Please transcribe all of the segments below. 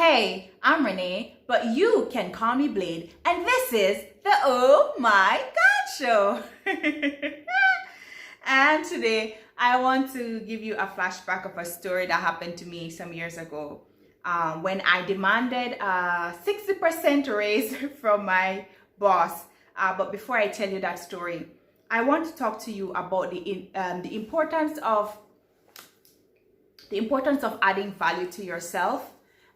Hey, I'm Rene, but you can call me Blade, and this is the Oh My God Show. And today, I want to give you a flashback of a story that happened to me some years ago when I demanded a 60% raise from my boss. But before I tell you that story, I want to talk to you about the importance of adding value to yourself.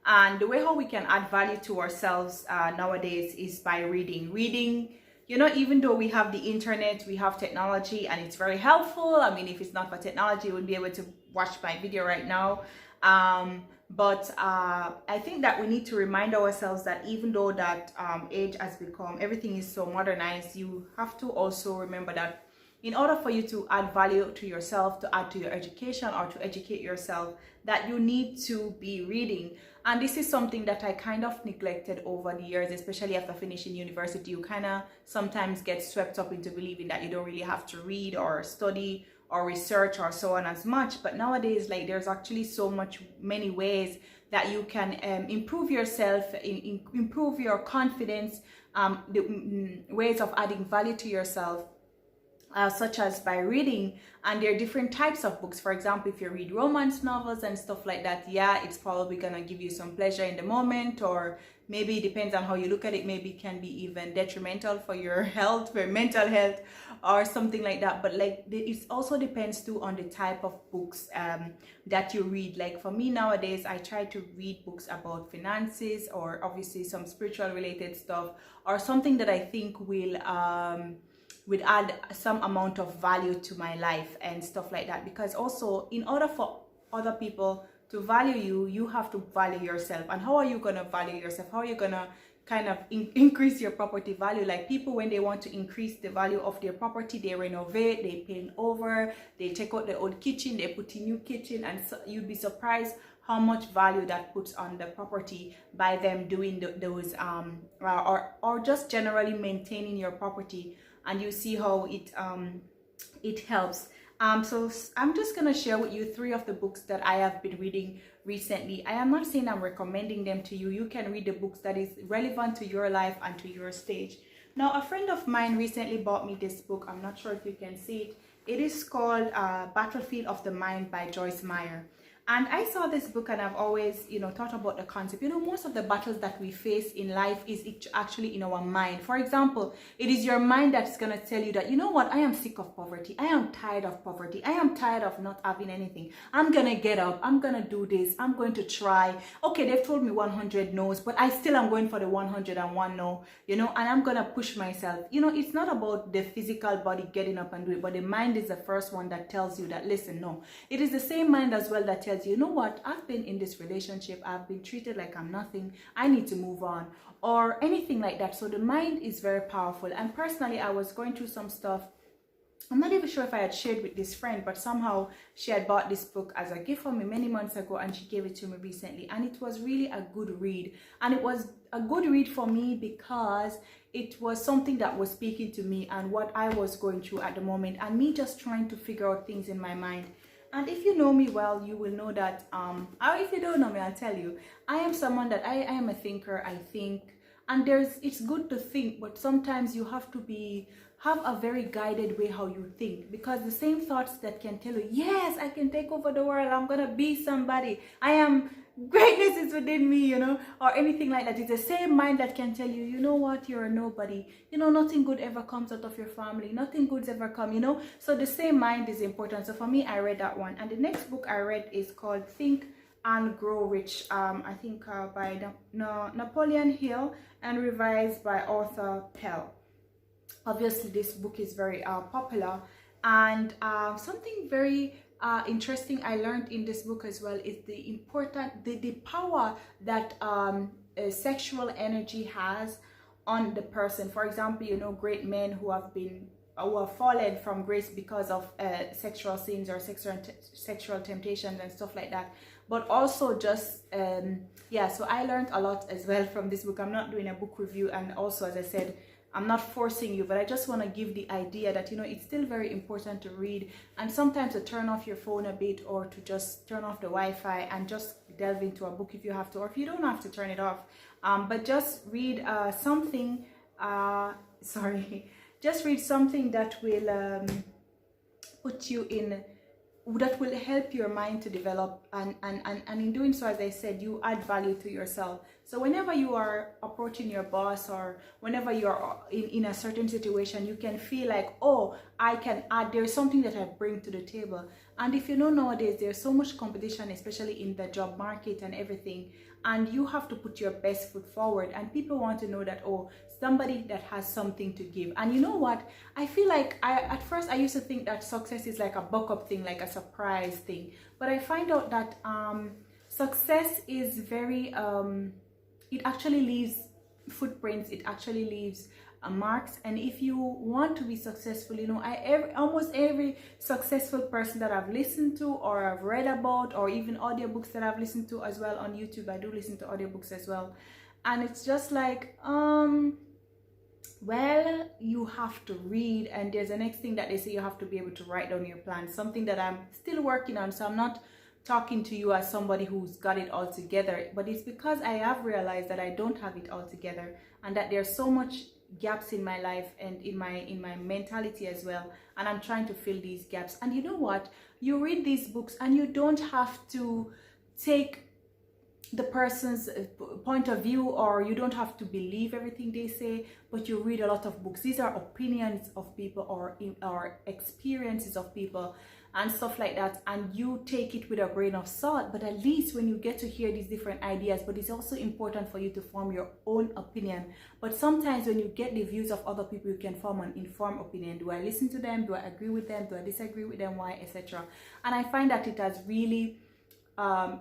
And the way how we can add value to ourselves nowadays is by reading. Even though we have the internet, we have technology, and it's very helpful. I mean, if it's not for technology, you wouldn't be able to watch my video right now. But I think that we need to remind ourselves that even though that age has become, everything is so modernized, you have to also remember that in order for you to add value to yourself, to add to your education, or to educate yourself, that you need to be reading. And this is something that I kind of neglected over the years, especially after finishing university. You kind of sometimes get swept up into believing that you don't really have to read or study or research or so on as much. But nowadays, like, there's actually many ways that you can improve yourself, improve your confidence, ways of adding value to yourself. Such as by reading. And there are different types of books. For example, if you read romance novels and stuff like that, yeah, it's probably gonna give you some pleasure in the moment, or maybe it depends on how you look at it, maybe it can be even detrimental for your health, for mental health, or something like that. But like, it also depends too on the type of books that you read. Like for me nowadays, I try to read books about finances, or obviously some spiritual related stuff, or something that I think will add some amount of value to my life and stuff like that. Because also, in order for other people to value you, you have to value yourself. And how are you going to value yourself? How are you going to kind of increase your property value? Like, people, when they want to increase the value of their property, they renovate, they paint over, they take out the old kitchen, they put in new kitchen, and so you'd be surprised how much value that puts on the property by them doing those or just generally maintaining your property. And you see how it helps. So I'm just gonna share with you 3 of the books that I have been reading recently. I am not saying I'm recommending them to you. You can read the books that is relevant to your life and to your stage. Now, a friend of mine recently bought me this book. I'm not sure if you can see it. It is called Battlefield of the Mind by Joyce Meyer. And I saw this book, and I've always, thought about the concept. Most of the battles that we face in life is actually in our mind. For example, it is your mind that's going to tell you that, you know what, I am sick of poverty. I am tired of poverty. I am tired of not having anything. I'm going to get up. I'm going to do this. I'm going to try. Okay, they've told me 100 no's, but I still am going for the 101 no, and I'm going to push myself. It's not about the physical body getting up and do it, but the mind is the first one that tells you that, listen, no. It is the same mind as well that tells you know what, I've been in this relationship, I've been treated like I'm nothing, I need to move on, or anything like that. So the mind is very powerful. And personally, I was going through some stuff. I'm not even sure if I had shared with this friend, but somehow she had bought this book as a gift for me many months ago, and she gave it to me recently. And it was really a good read. And it was a good read for me because it was something that was speaking to me and what I was going through at the moment, and me just trying to figure out things in my mind. And if you know me well, you will know that, or if you don't know me, I'll tell you, I am someone that I am a thinker. I think, and it's good to think, but sometimes you have to have a very guided way how you think, because the same thoughts that can tell you, yes, I can take over the world, I'm gonna be somebody, greatness is within me, or anything like that. It's the same mind that can tell you, you know what, you're a nobody, nothing good ever comes out of your family, nothing good's ever come, so the same mind is important. So for me, I read that one. And the next book I read is called Think and Grow Rich, I think by Napoleon Hill, and revised by author Pell. Obviously, this book is very popular, and something very interesting I learned in this book as well is the power that sexual energy has on the person. For example, great men who have fallen from grace because of sexual sins or sexual temptations and stuff like that. But also just so I learned a lot as well from this book. I'm not doing a book review, and also, as I said, I'm not forcing you, but I just want to give the idea that, you know, it's still very important to read, and sometimes to turn off your phone a bit, or to just turn off the Wi-Fi and just delve into a book if you have to, or if you don't have to turn it off. But just read something, just read something that will put you in, that will help your mind to develop, and in doing so, as I said, you add value to yourself. So whenever you are approaching your boss, or whenever you're in a certain situation, you can feel like, oh, I can add, there's something that I bring to the table. And if you know, nowadays there's so much competition, especially in the job market and everything, and you have to put your best foot forward, and people want to know that, oh, somebody that has something to give. And you know what, I feel like at first I used to think that success is like a buck-up thing, like a surprise thing, but I find out that success is very it actually leaves footprints, it actually leaves marks. And if you want to be successful, you know, almost every successful person that I've listened to, or I've read about, or even audiobooks that I've listened to as well on YouTube, I do listen to audiobooks as well, and it's just like, well, you have to read, and there's the next thing that they say, you have to be able to write down your plans, something that I'm still working on. So I'm not talking to you as somebody who's got it all together, but it's because I have realized that I don't have it all together, and that there's so much gaps in my life and in my mentality as well, and I'm trying to fill these gaps. And you know what, you read these books and you don't have to take the person's point of view, or you don't have to believe everything they say, but you read a lot of books. These are opinions of people, or experiences of people and stuff like that, and you take it with a grain of salt. But at least when you get to hear these different ideas, but it's also important for you to form your own opinion. But sometimes when you get the views of other people, you can form an informed opinion. Do I listen to them? Do I agree with them? Do I disagree with them? Why? Etc. And I find that it has really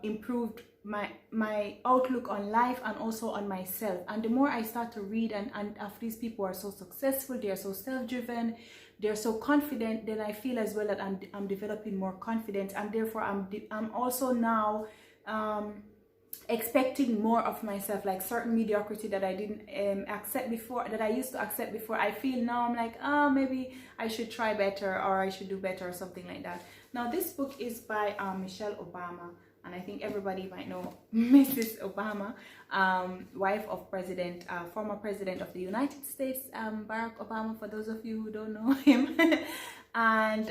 improved my outlook on life, and also on myself. And the more I start to read, and of these people are so successful, they are so self-driven, they're so confident, then I feel as well that I'm developing more confidence, and therefore I'm also now expecting more of myself. Like certain mediocrity that I didn't accept before, that I used to accept before, I feel now I'm like, oh, maybe I should try better, or I should do better, or something like that. Now this book is by Michelle Obama, and I think everybody might know Mrs. Obama, wife of former president of the United States, Barack Obama, for those of you who don't know him. And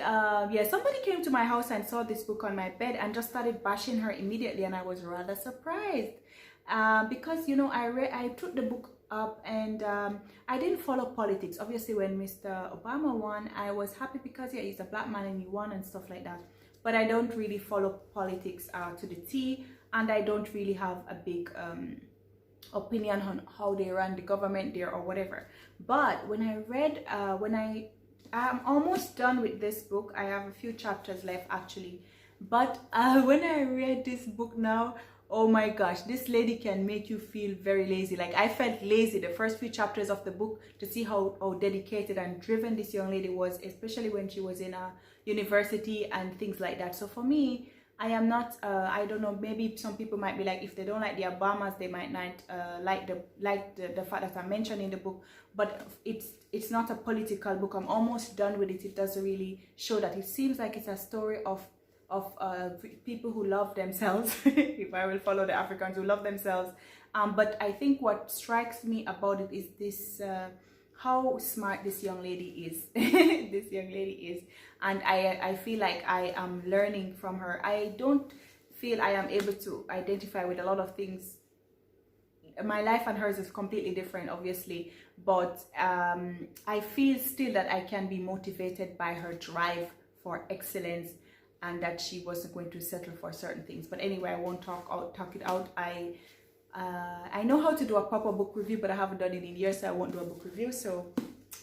yeah, somebody came to my house and saw this book on my bed and just started bashing her immediately, and I was rather surprised because, you know, I took the book up, and I didn't follow politics. Obviously, when Mr. Obama won, I was happy because, yeah, he's a black man and he won and stuff like that. But I don't really follow politics to the T, and I don't really have a big opinion on how they run the government there or whatever. But when I read, I'm almost done with this book. I have a few chapters left actually. But when I read this book now, oh my gosh, this lady can make you feel very lazy. Like, I felt lazy the first few chapters of the book, to see how dedicated and driven this young lady was, especially when she was in a university and things like that. So for me, I am not, I don't know, maybe some people might be like, if they don't like the Obamas, they might not like the fact that I mentioned in the book. But it's not a political book. I'm almost done with it. It doesn't really show that. It seems like it's a story of people who love themselves, if I will follow the Africans who love themselves. But I think what strikes me about it is this, how smart this young lady is. This young lady is. And I feel like I am learning from her. I don't feel I am able to identify with a lot of things. My life and hers is completely different, obviously. But I feel still that I can be motivated by her drive for excellence, and that she wasn't going to settle for certain things. But anyway, I won't talk it out. I know how to do a proper book review, but I haven't done it in years, so I won't do a book review. So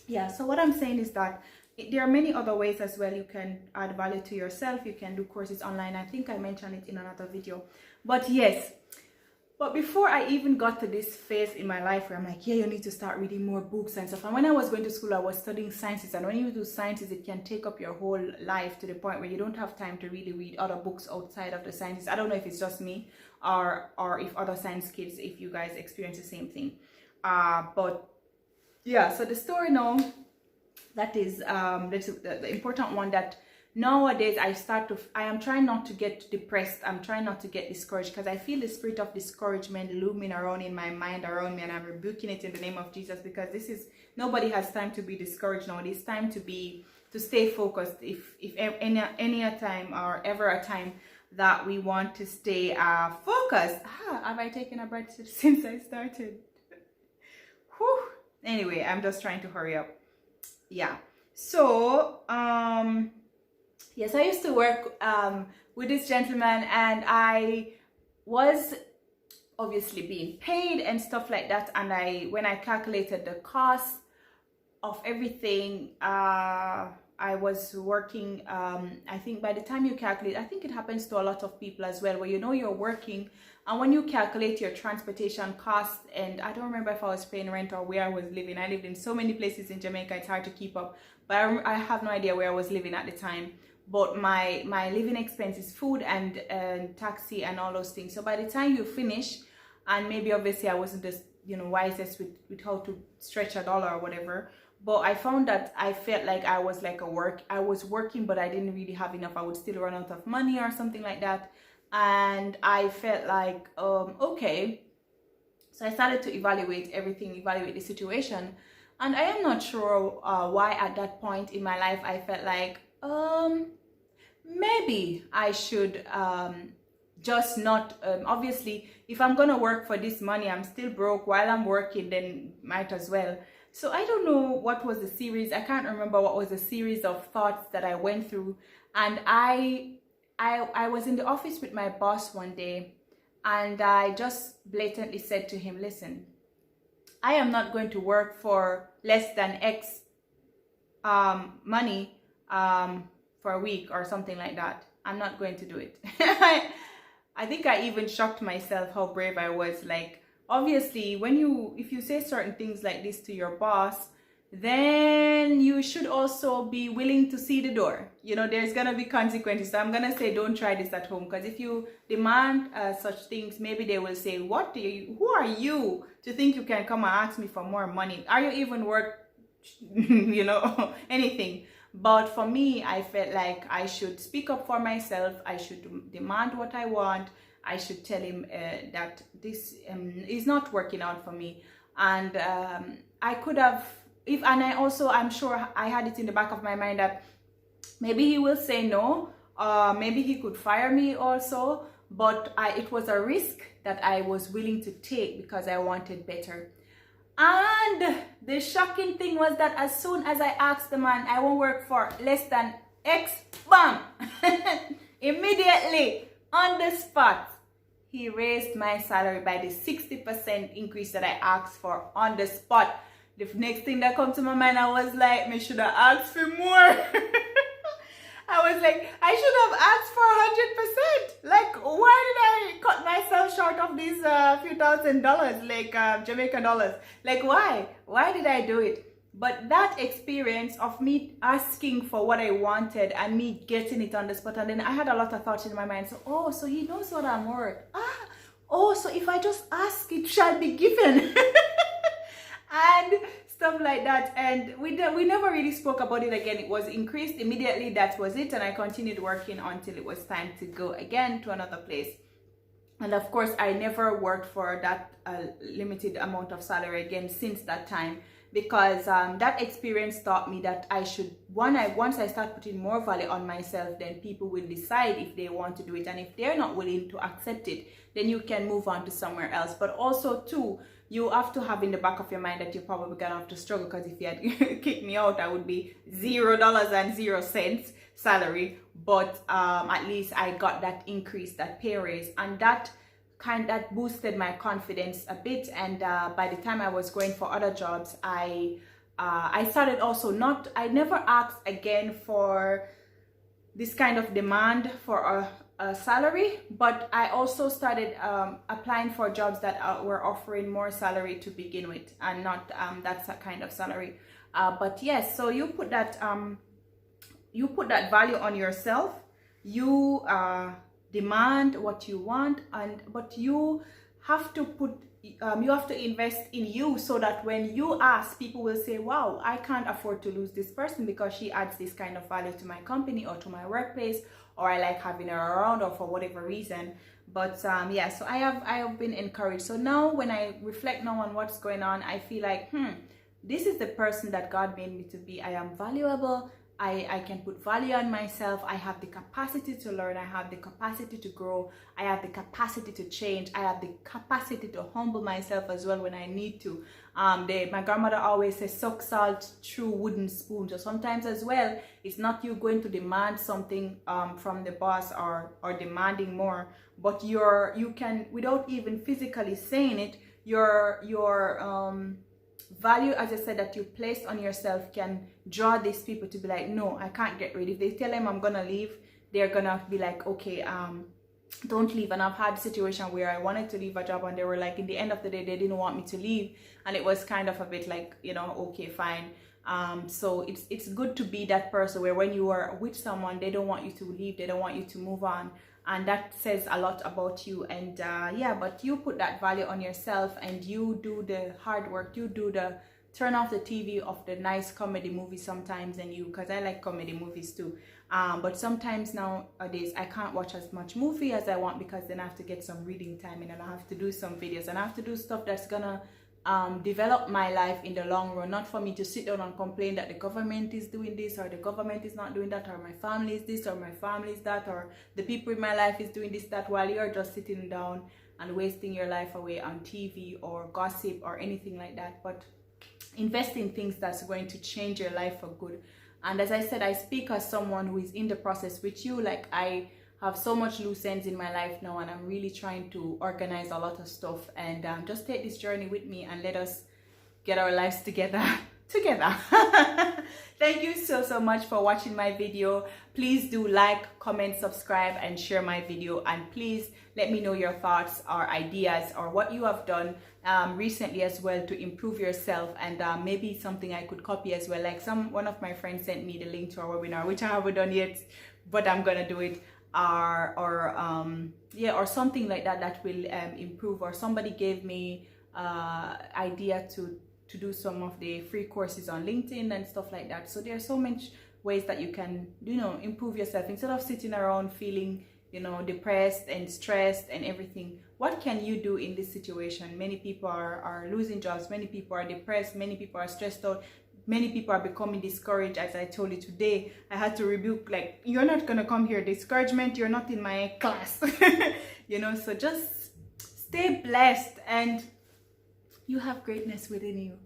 yeah, so what I'm saying is that there are many other ways as well you can add value to yourself. You can do courses online. I think I mentioned it in another video. But yes, but before I even got to this phase in my life where I'm like, yeah, you need to start reading more books and stuff. And when I was going to school, I was studying sciences. And when you do sciences, it can take up your whole life to the point where you don't have time to really read other books outside of the sciences. I don't know if it's just me or if other science kids, if you guys experience the same thing. But Yeah, so the story now, that is the important one, that nowadays I am trying not to get depressed. I'm trying not to get discouraged, because I feel the spirit of discouragement looming around in my mind around me, and I'm rebuking it in the name of Jesus, because nobody has time to be discouraged now. It's time to stay focused. If any a time or ever a time that we want to stay focused. Have I taken a breath since I started? Whew. Anyway, I'm just trying to hurry up. Yeah. So yes, I used to work with this gentleman, and I was obviously being paid and stuff like that. And when I calculated the cost of everything, I was working, I think by the time you calculate, I think it happens to a lot of people as well, where you're working, and when you calculate your transportation cost, and I don't remember if I was paying rent or where I was living. I lived in so many places in Jamaica, it's hard to keep up, but I have no idea where I was living at the time. But my living expenses, food and taxi and all those things. So by the time you finish, and maybe obviously I wasn't just wisest with how to stretch a dollar or whatever, but I found that I felt like I was working, but I didn't really have enough. I would still run out of money or something like that. And I felt like, okay. So I started to evaluate the situation. And I am not sure why at that point in my life I felt like, maybe I should just not, obviously, if I'm gonna work for this money, I'm still broke while I'm working, then might as well. So I don't know what was the series. I can't remember what was the series of thoughts that I went through. And I was in the office with my boss one day, and I just blatantly said to him, listen, I am not going to work for less than X money for a week or something like that. I'm not going to do it. I think I even shocked myself how brave I was. Like, obviously, if you say certain things like this to your boss, then you should also be willing to see the door. There's gonna be consequences. So I'm gonna say, don't try this at home, because if you demand such things, maybe they will say, who are you to think you can come and ask me for more money? Are you even worth anything? But for me, I felt like I should speak up for myself. I should demand what I want. I should tell him that this is not working out for me. And I could have, I'm sure I had it in the back of my mind that maybe he will say no, maybe he could fire me also. But it was a risk that I was willing to take because I wanted better. And the shocking thing was that as soon as I asked the man, I won't work for less than X, bam! Immediately, on the spot, he raised my salary by the 60% increase that I asked for on the spot. The next thing that comes to my mind, I was like, me should have asked for more. I was like, I should have asked for 100%. Like, why did I cut myself short of these few $1,000s, like Jamaican dollars? Like, why? Why did I do it? But that experience of me asking for what I wanted and me getting it on the spot, and then I had a lot of thoughts in my mind. So he knows what I'm worth. So if I just ask, it shall be given. And stuff like that. And we never really spoke about it again. It was increased immediately. That was it. And I continued working until it was time to go again to another place. And of course, I never worked for that limited amount of salary again since that time, because that experience taught me that I should, once I start putting more value on myself, then people will decide if they want to do it. And if they're not willing to accept it, then you can move on to somewhere else. But also too, you have to have in the back of your mind that you're probably gonna have to struggle, because if you had kicked me out, I would be $0.00 salary. But at least I got that increase, that pay raise, and that boosted my confidence a bit. And by the time I was going for other jobs, I started also I never asked again for this kind of demand for a salary, but I also started applying for jobs that were offering more salary to begin with, and not that kind of salary. But yes, so you put that value on yourself. You demand what you want, but you have to you have to invest in you, so that when you ask, people will say, wow, I can't afford to lose this person because she adds this kind of value to my company or to my workplace, or I like having her around, or for whatever reason. But yeah, so I have been encouraged. So now when I reflect now on what's going on, I feel like, this is the person that God made me to be. I am valuable. I can put value on myself. I have the capacity to learn. I have the capacity to grow. I have the capacity to change. I have the capacity to humble myself as well when I need to. My grandmother always says, suck salt through wooden spoons. So sometimes as well, it's not you going to demand something from the boss or demanding more, but you can, without even physically saying it, your value, as I said, that you placed on yourself can draw these people to be like, no, I can't get rid. If they tell them I'm gonna leave, they're gonna be like, okay, don't leave. And I've had a situation where I wanted to leave a job and they were like, in the end of the day, they didn't want me to leave, and it was kind of a bit like, you know, okay, fine. So it's good to be that person where when you are with someone, they don't want you to leave, they don't want you to move on, and that says a lot about you. And yeah, but you put that value on yourself, and you do the hard work, you do the turn off the TV of the nice comedy movies sometimes, and because I like comedy movies too, but sometimes nowadays I can't watch as much movie as I want, because then I have to get some reading time in, and I have to do some videos, and I have to do stuff that's gonna develop my life in the long run, not for me to sit down and complain that the government is doing this or the government is not doing that, or my family is this or my family is that, or the people in my life is doing this, that, while you're just sitting down and wasting your life away on TV or gossip or anything like that. But invest in things that's going to change your life for good. And as I said, I speak as someone who is in the process with you. Like, I have so much loose ends in my life now, and I'm really trying to organize a lot of stuff, and just take this journey with me and let us get our lives together. Thank you so much for watching my video. Please do like, comment, subscribe, and share my video, and please let me know your thoughts or ideas or what you have done recently as well to improve yourself, and maybe something I could copy as well. Like one of my friends sent me the link to our webinar, which I haven't done yet, but I'm gonna do it. Or something like that will improve. Or somebody gave me idea to do some of the free courses on LinkedIn and stuff like that. So there are so many ways that you can, you know, improve yourself instead of sitting around feeling, you know, depressed and stressed and everything. What can you do in this situation? Many people are losing jobs, many people are depressed, many people are stressed out, many people are becoming discouraged. As I told you today, I had to rebuke, like, you're not gonna come here, discouragement, you're not in my class. You know, so just stay blessed, and you have greatness within you.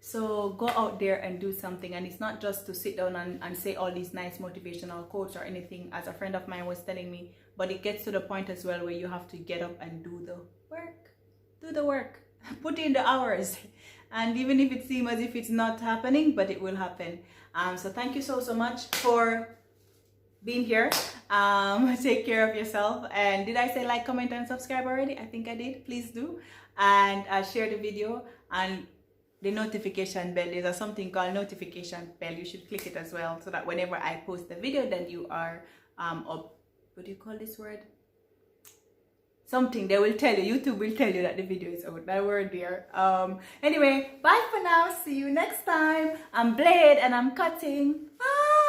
So go out there and do something. And it's not just to sit down and say all these nice motivational quotes or anything, as a friend of mine was telling me, but it gets to the point as well where you have to get up and do the work, put in the hours. And even if it seems as if it's not happening, but it will happen. So thank you so much for being here. Take care of yourself. And did I say like, comment, and subscribe already? I think I did. Please do. And share the video, and the notification bell. There's something called notification bell. You should click it as well, so that whenever I post the video, then you are up. What do you call this word? Something they will tell you. YouTube will tell you that the video is out. That word there. Anyway, bye for now. See you next time. I'm Blade and I'm cutting. Bye.